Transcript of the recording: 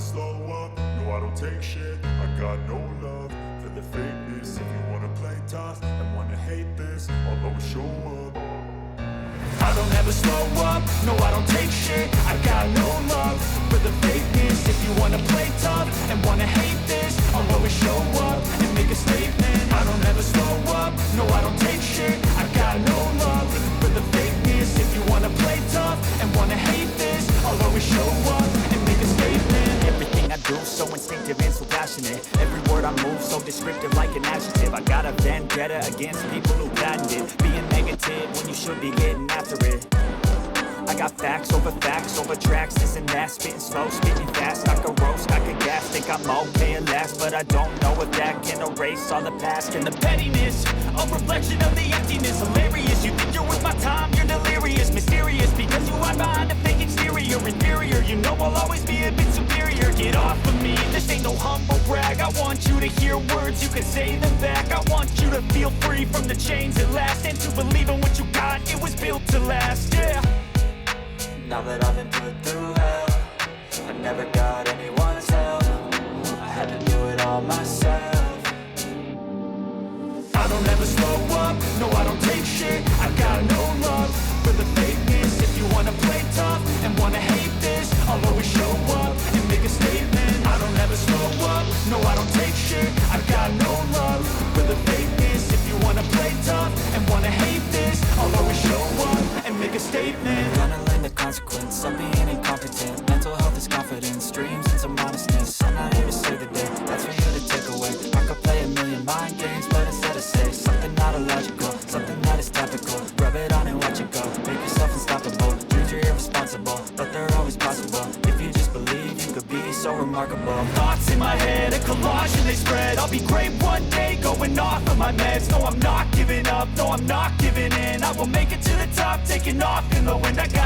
slow up, no I don't take shit. I got no love for the fakeness. If you wanna play tough and wanna hate this, I'll always show up. I don't ever slow up, no I don't take shit. I got no love for the fakeness. If you wanna play tough and wanna hate this, I'll always show up and make a statement. I don't ever slow up, no I don't take shit. I got no love for the fakeness. If you wanna play tough and wanna hate this, I'll always show up and make a statement. Everything I do so instinctive and so passionate. Every word I move so descriptive like an adjective. I got a vendetta against people who patented being negative when you should be getting after it. I got facts over tracks, this and that. Spitting slow, speaking fast, I could roast, I could gas. Think I'm okay at last, but I don't know if that can erase all the past. And the pettiness, a reflection of the emptiness. Hilarious, you think you're worth my time, you're delirious. Mysterious, because you hide behind a fake exterior. Inferior, you know I'll always be a bit superior. Get off of me, this ain't no humble brag. I want you to hear words, you can say them back. I want you to feel free from the chains at last, and to believe in what you got, it was built to last, yeah. Now that I've been put through hell, I never got anyone's help. I had to do it all myself. I don't ever slow up, no I don't take shit. I got no love for the fakeness. If you wanna play tough and wanna hate this, I'll always show up and make a statement. I don't ever slow up, no I don't take shit. I got no love for the fakeness. If you wanna play tough and wanna hate this, I'll always show up and make a statement. The consequence of being incompetent. Mental health is confidence, dreams and some honestness. I'm not here to save the day, that's for you to take away. I could play a million mind games, but instead I say something not illogical, something that is topical. Rub it on and watch it go, make yourself unstoppable. Dreams are irresponsible, but they're always possible. If you just believe, you could be so remarkable. Thoughts in my head, a collage and they spread. I'll be great one day, going off of my meds. No, I'm not giving up, no, I'm not giving in. I will make it to the top, taking off in the wind. I got